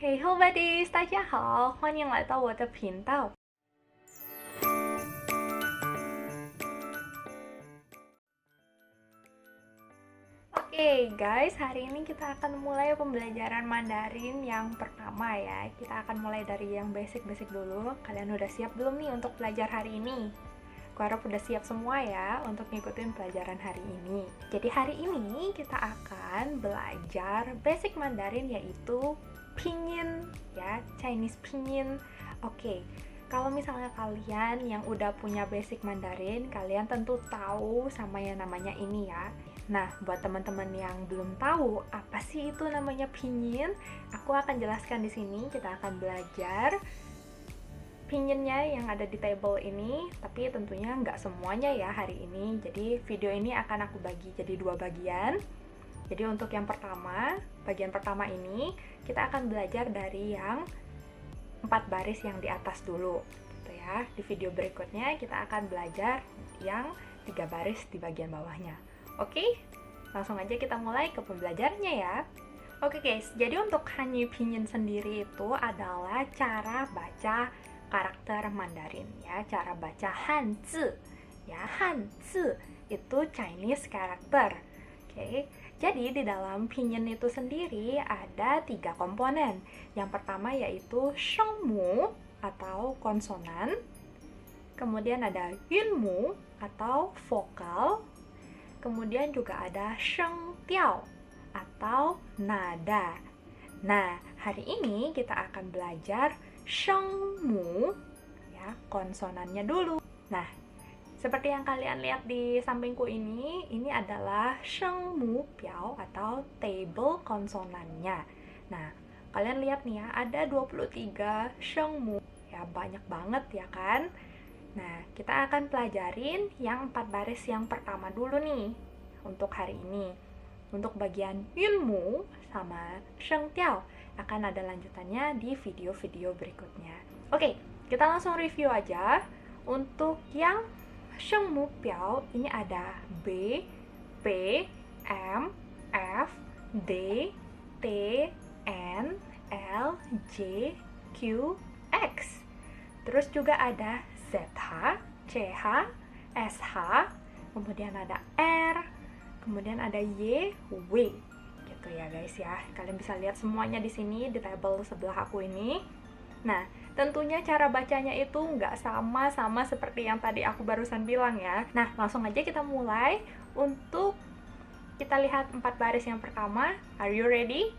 嘿，Hello buddies，大家好，欢迎来到我的频道。Oke guys, hari ini kita akan mulai pembelajaran Mandarin yang pertama ya. Kita akan mulai dari yang basic-basic dulu. Kalian udah siap belum nih untuk belajar hari ini? Aku harap udah siap semua ya untuk ngikutin pelajaran hari ini. Jadi hari ini kita akan belajar basic Mandarin yaitu pinyin ya, Chinese pinyin. Oke. Kalau misalnya kalian yang udah punya basic Mandarin, kalian tentu tahu sama yang namanya ini ya. Nah, buat teman-teman yang belum tahu apa sih itu namanya pinyin, aku akan jelaskan di sini. Kita akan belajar pinginnya yang ada di table ini, tapi tentunya nggak semuanya ya hari ini. Jadi video ini akan aku bagi jadi dua bagian. Jadi untuk yang pertama, bagian pertama ini kita akan belajar dari yang 4 baris yang di atas dulu gitu ya. Di video berikutnya kita akan belajar yang 3 baris di bagian bawahnya. Oke? Langsung aja kita mulai ke pembelajarannya ya. Oke guys, jadi untuk Hanyu Pinyin sendiri itu adalah cara baca karakter Mandarin ya, cara baca Hanzi ya. Hanzi itu Chinese karakter. Oke. Jadi di dalam pinyin itu sendiri ada 3 komponen. Yang pertama yaitu shengmu atau konsonan. Kemudian ada yunmu atau vokal. Kemudian juga ada shengtiao atau nada. Nah, hari ini kita akan belajar shengmu ya, konsonannya dulu. Nah, seperti yang kalian lihat di sampingku ini adalah shengmu piao atau table konsonannya. Nah, kalian lihat nih ya, ada 23 shengmu. Ya, banyak banget ya kan? Nah, kita akan pelajarin yang 4 baris yang pertama dulu nih untuk hari ini. Untuk bagian yunmu sama shengtiao akan ada lanjutannya di video-video berikutnya. Oke, kita langsung review aja. Untuk yang shengmu piao ini ada B, P, M, F, D, T, N, L, J, Q, X. Terus juga ada ZH, CH, SH, kemudian ada R, kemudian ada Y, W. Gitu ya guys ya. Kalian bisa lihat semuanya di sini di tabel sebelah aku ini. Nah, tentunya cara bacanya itu nggak sama seperti yang tadi aku barusan bilang ya. Nah, langsung aja kita mulai. Untuk kita lihat 4 baris yang pertama. Are you ready?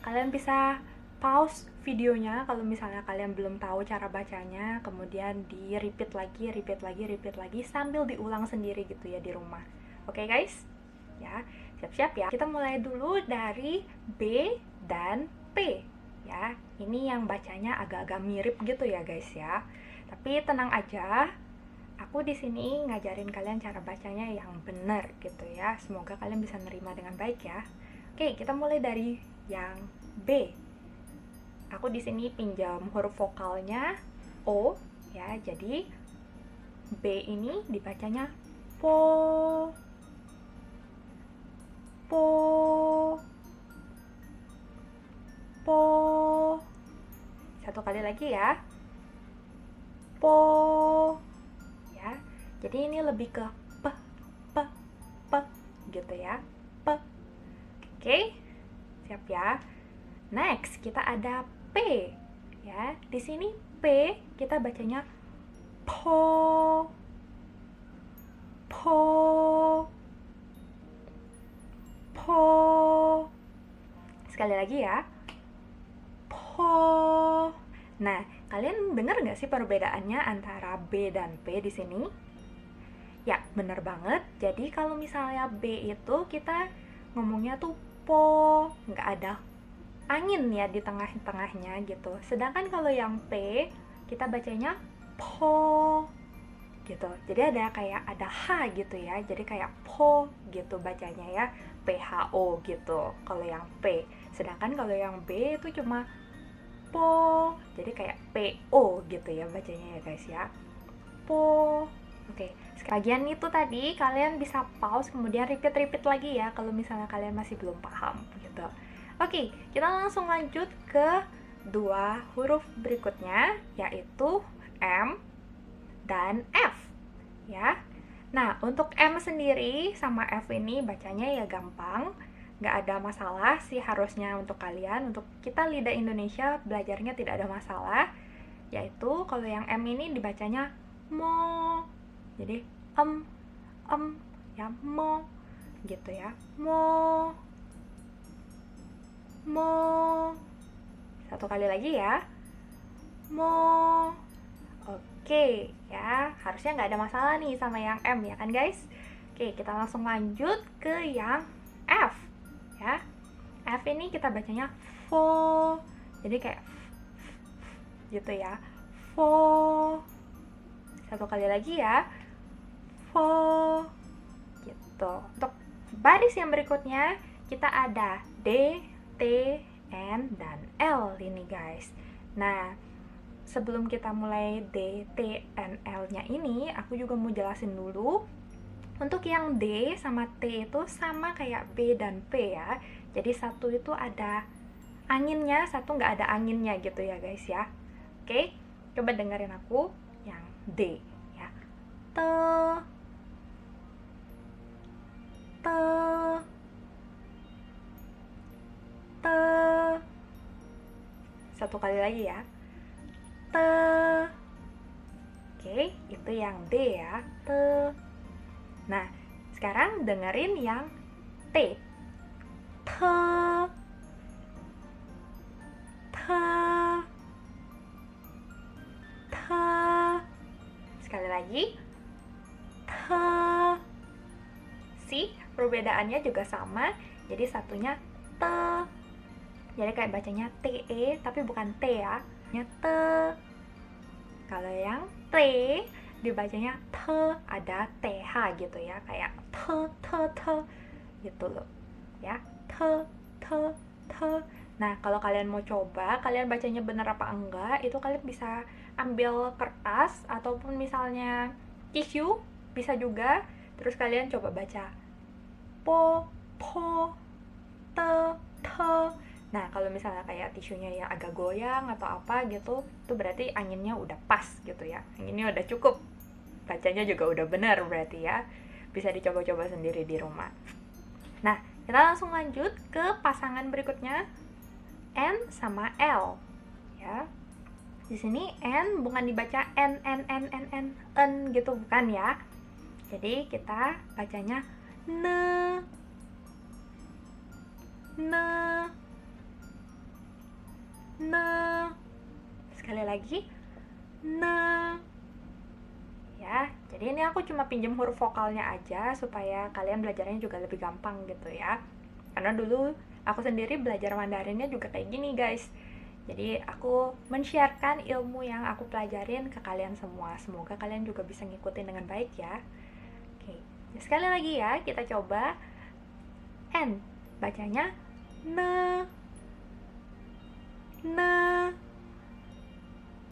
Kalian bisa pause videonya kalau misalnya kalian belum tahu cara bacanya, kemudian di repeat lagi sambil diulang sendiri gitu ya di rumah. Oke guys? Ya, siap-siap ya. Kita mulai dulu dari B dan P. Ya, ini yang bacanya agak-agak mirip gitu ya guys ya. Tapi tenang aja, aku di sini ngajarin kalian cara bacanya yang benar gitu ya. Semoga kalian bisa nerima dengan baik ya. Oke, kita mulai dari yang B. Aku di sini pinjam huruf vokalnya O ya. Jadi B ini dibacanya po, po, po. Satu kali lagi ya. Po. Ya. Jadi ini lebih ke p gitu ya. P. Oke. Siap ya. Next, kita ada P. Ya. Di sini P kita bacanya po. Po. Po. Sekali lagi ya. Po. Nah, kalian dengar nggak sih perbedaannya antara B dan P di sini? Ya, bener banget. Jadi kalau misalnya B itu kita ngomongnya tuh po, nggak ada angin ya di tengah-tengahnya gitu. Sedangkan kalau yang P kita bacanya po gitu. Jadi ada kayak ada H gitu ya. Jadi kayak po gitu bacanya ya. PHO gitu kalau yang P. Sedangkan kalau yang B itu cuma po. Jadi kayak PO gitu ya bacanya ya guys ya. Po. Oke, bagian itu tadi kalian bisa pause kemudian repeat lagi ya kalau misalnya kalian masih belum paham gitu. Oke, kita langsung lanjut ke dua huruf berikutnya, yaitu M dan F, ya. Nah, untuk M sendiri sama F ini bacanya ya gampang, nggak ada masalah sih harusnya untuk kalian. Untuk kita lidah Indonesia belajarnya tidak ada masalah, yaitu kalau yang M ini dibacanya mo, jadi ya mo, gitu ya, mo. Satu kali lagi ya, mo. Oke, ya harusnya nggak ada masalah nih sama yang M ya kan guys. Oke, kita langsung lanjut ke yang F ya. F ini kita bacanya fo, jadi kayak gitu ya, fo. Satu kali lagi ya, fo, gitu. Untuk baris yang berikutnya kita ada D, T, N, dan L ini guys. Nah, sebelum kita mulai D, T, N, L-nya ini, aku juga mau jelasin dulu. Untuk yang D sama T itu sama kayak B dan P ya. Jadi satu itu ada anginnya, satu nggak ada anginnya gitu ya guys ya. Oke, coba dengerin aku yang D ya. Te, te, te. Satu kali lagi ya, te. Oke, itu yang D ya, te. Nah, sekarang dengerin yang T. Te, te, te. Sekali lagi, te. See, perbedaannya juga sama. Jadi satunya te. Jadi kayak bacanya TE tapi bukan T ya. Te. Kalau yang T dibacanya te, ada TH gitu ya, kayak te gitu loh. Ya, te. Nah, kalau kalian mau coba, kalian bacanya bener apa enggak, itu kalian bisa ambil kertas ataupun misalnya tisu, bisa juga. Terus kalian coba baca po, te. Nah, kalau misalnya kayak tisunya yang agak goyang atau apa gitu, itu berarti anginnya udah pas gitu ya. Anginnya udah cukup. Bacanya juga udah benar berarti ya. Bisa dicoba-coba sendiri di rumah. Nah, kita langsung lanjut ke pasangan berikutnya, N sama L. Ya. Di sini N bukan dibaca N gitu, bukan ya. Jadi kita bacanya ne. Sekali lagi, ne. Ya, jadi ini aku cuma pinjem huruf vokalnya aja supaya kalian belajarnya juga lebih gampang gitu ya. Karena dulu aku sendiri belajar Mandarinnya juga kayak gini guys. Jadi aku men-sharekan ilmu yang aku pelajarin ke kalian semua. Semoga kalian juga bisa ngikutin dengan baik ya. Oke, sekali lagi ya, kita coba N. Bacanya ne.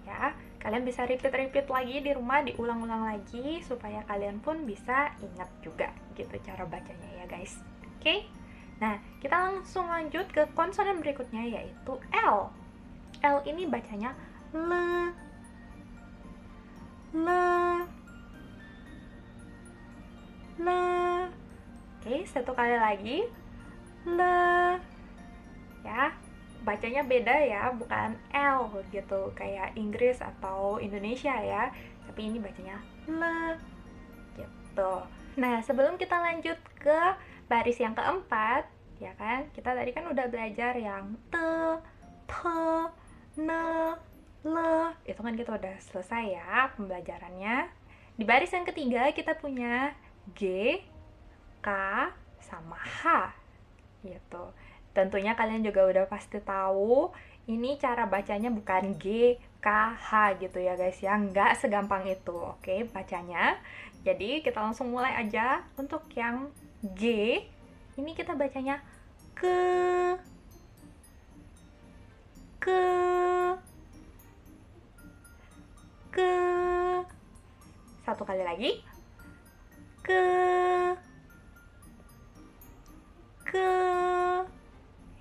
Ya, kalian bisa repeat lagi di rumah, diulang-ulang lagi supaya kalian pun bisa ingat juga gitu cara bacanya ya guys. Oke? Nah, kita langsung lanjut ke konsonan berikutnya yaitu L. L ini bacanya le. Oke, satu kali lagi. Le. Ya, bacanya beda ya, bukan L gitu kayak Inggris atau Indonesia ya, tapi ini bacanya le gitu. Nah, sebelum kita lanjut ke baris yang keempat ya kan, kita tadi kan udah belajar yang te, ne, le, itu kan kita udah selesai ya pembelajarannya. Di baris yang ketiga kita punya G, K, sama H gitu. Tentunya kalian juga udah pasti tahu ini cara bacanya bukan G, K, H gitu ya guys ya. Nggak segampang itu, oke bacanya. Jadi kita langsung mulai aja. Untuk yang G, ini kita bacanya ke. Satu kali lagi. Ke.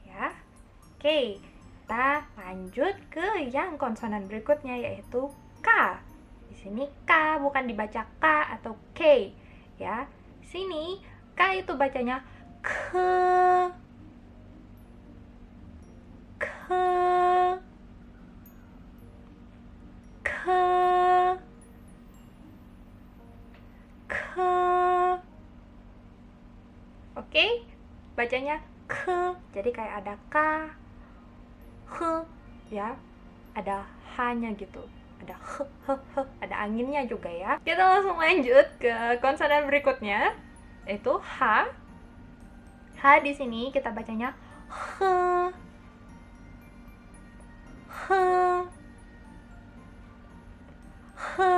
Ya, Oke, kita lanjut ke yang konsonan berikutnya yaitu K. Di sini K bukan dibaca K atau K ya. Sini K itu bacanya ke, ke, ke, ke. Oke, bacanya ke. Jadi kayak ada K, he, ya. Ada H-nya gitu. Ada he, ada anginnya juga ya. Kita langsung lanjut ke konsonan berikutnya, yaitu H. H di sini kita bacanya he, he, he.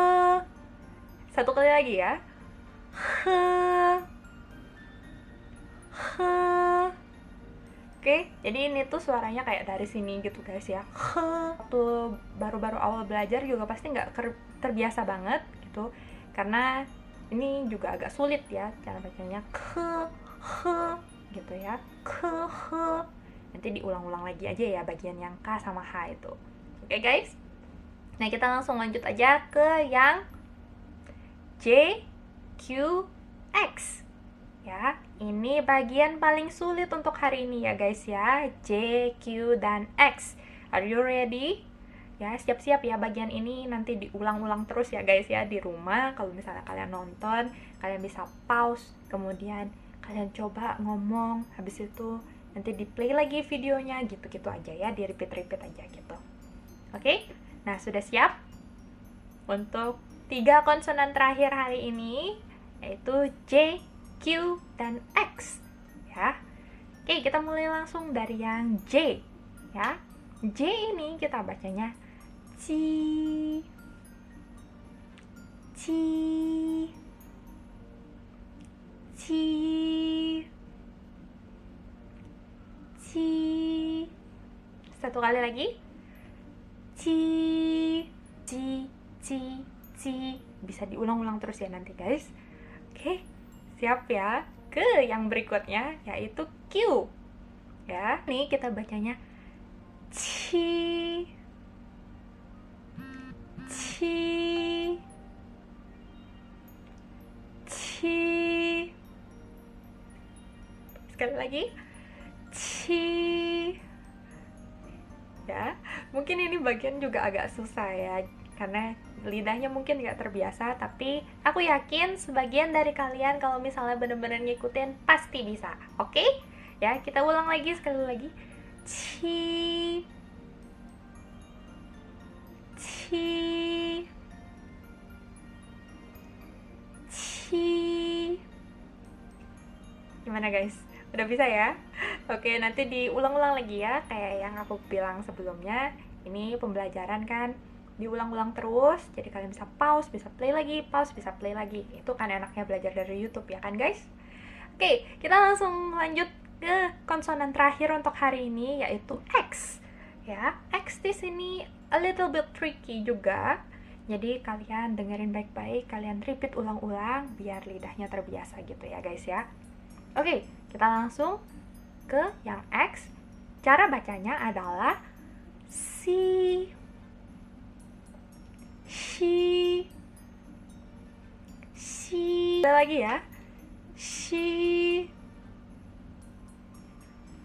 Satu kali lagi ya. He, he. Oke, jadi ini tuh suaranya kayak dari sini gitu guys ya. Waktu baru-baru awal belajar juga pasti nggak terbiasa banget gitu, karena ini juga agak sulit ya cara bacanya gitu ya. Nanti diulang-ulang lagi aja ya bagian yang K sama H itu. Oke guys, nah kita langsung lanjut aja ke yang J, Q, X ya. Ini bagian paling sulit untuk hari ini ya guys ya. J, Q, dan X. Are you ready? Ya, siap-siap ya, bagian ini nanti diulang-ulang terus ya guys ya di rumah. Kalau misalnya kalian nonton, kalian bisa pause, kemudian kalian coba ngomong, habis itu nanti di play lagi videonya, gitu-gitu aja ya, di repeat-repeat aja gitu. Oke? Nah, sudah siap untuk 3 konsonan terakhir hari ini, yaitu J, Q, dan X ya. Oke, kita mulai langsung dari yang J ya. J ini kita bacanya ci, ci, ci, ci. Satu kali lagi. Ci, ci, ci, ci. Bisa diulang-ulang terus ya nanti guys. Oke, siap ya. Ke yang berikutnya yaitu Q ya. Nih kita bacanya ci, ci, ci. Sekali lagi, ci ya. Mungkin ini bagian juga agak susah ya, karena lidahnya mungkin nggak terbiasa, tapi aku yakin sebagian dari kalian kalau misalnya bener-bener ngikutin pasti bisa. Oke? Ya, kita ulang lagi sekali lagi. Ci, ci, ci. Gimana guys? Udah bisa ya? Oke, nanti diulang-ulang lagi ya, kayak yang aku bilang sebelumnya. Ini pembelajaran kan diulang-ulang terus, jadi kalian bisa pause, bisa play lagi, pause, bisa play lagi. Itu kan enaknya belajar dari YouTube ya kan guys? Oke, kita langsung lanjut ke konsonan terakhir untuk hari ini, yaitu X ya. X di sini a little bit tricky juga, jadi kalian dengerin baik-baik, kalian repeat ulang-ulang biar lidahnya terbiasa gitu ya guys ya. Oke, kita langsung ke yang X. Cara bacanya adalah si, she, she. Ada lagi ya, she.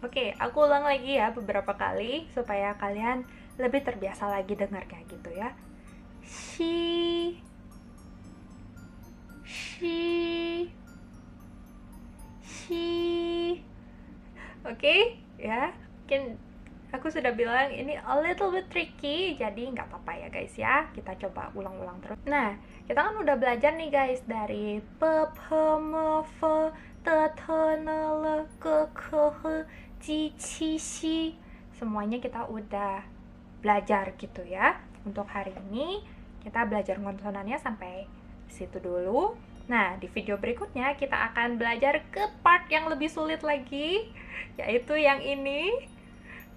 Oke, aku ulang lagi ya beberapa kali supaya kalian lebih terbiasa lagi dengarnya gitu ya. She, she, she. Oke ya, mungkin aku sudah bilang ini a little bit tricky, jadi nggak apa-apa ya guys ya, kita coba ulang-ulang terus. Nah, kita kan udah belajar nih guys dari p, p, m, f, t, t, n, l, k, k, h, ji, ci, xi. Semuanya kita udah belajar gitu ya. Untuk hari ini kita belajar konsonannya sampai situ dulu. Nah, di video berikutnya kita akan belajar ke part yang lebih sulit lagi, yaitu yang ini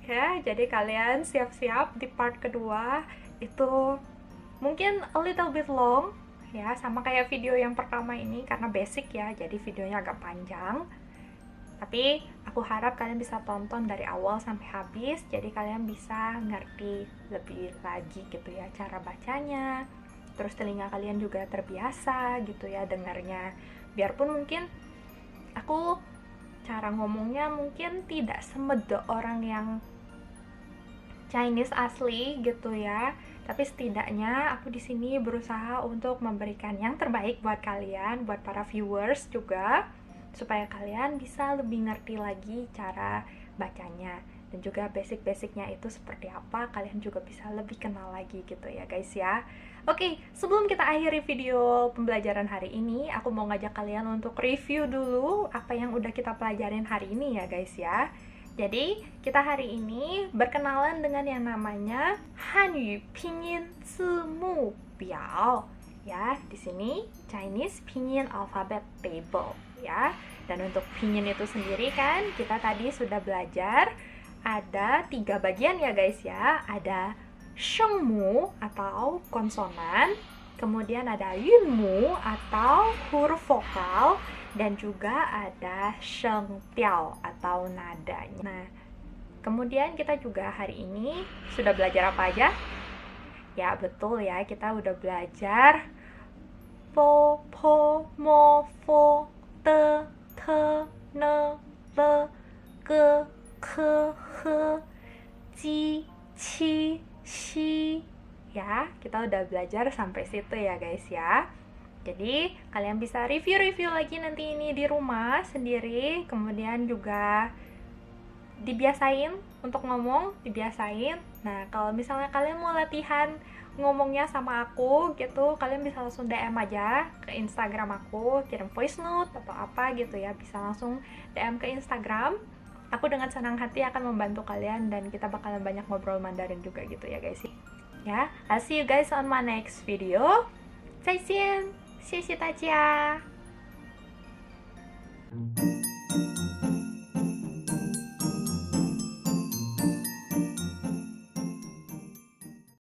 ya. Jadi kalian siap-siap di part kedua, itu mungkin a little bit long ya, sama kayak video yang pertama ini karena basic ya, jadi videonya agak panjang. Tapi aku harap kalian bisa tonton dari awal sampai habis, jadi kalian bisa ngerti lebih lagi gitu ya cara bacanya. Terus telinga kalian juga terbiasa gitu ya dengarnya. Biarpun mungkin aku cara ngomongnya mungkin tidak semedok orang yang Chinese asli gitu ya. Tapi setidaknya aku di sini berusaha untuk memberikan yang terbaik buat kalian, buat para viewers juga, supaya kalian bisa lebih ngerti lagi cara bacanya. Dan juga basic-basicnya itu seperti apa, kalian juga bisa lebih kenal lagi gitu ya guys ya. Oke, sebelum kita akhiri video pembelajaran hari ini, aku mau ngajak kalian untuk review dulu apa yang udah kita pelajarin hari ini ya guys ya. Jadi, kita hari ini berkenalan dengan yang namanya Hanyu Pinyin Zimu Biao. Ya, di sini Chinese Pinyin Alphabet Table ya. Dan untuk pinyin itu sendiri kan kita tadi sudah belajar ada 3 bagian ya guys ya. Ada shengmu atau konsonan, kemudian ada yunmu atau huruf vokal, dan juga ada shengtiao atau nadanya. Nah, kemudian kita juga hari ini sudah belajar apa aja? Ya, betul ya, kita udah belajar po, po, mo, fo, te, te, ne, le, ge, ke, he, ji, qi, shi. Ya, kita udah belajar sampai situ ya guys ya. Jadi, kalian bisa review-review lagi nanti ini di rumah sendiri, kemudian juga dibiasain untuk ngomong, dibiasain. Nah, kalau misalnya kalian mau latihan ngomongnya sama aku gitu, kalian bisa langsung DM aja ke Instagram aku, kirim voice note atau apa gitu ya, bisa langsung DM ke Instagram. Aku dengan senang hati akan membantu kalian dan kita bakalan banyak ngobrol Mandarin juga gitu ya guys. Ya, I'll see you guys on my next video. 再见，谢谢大家。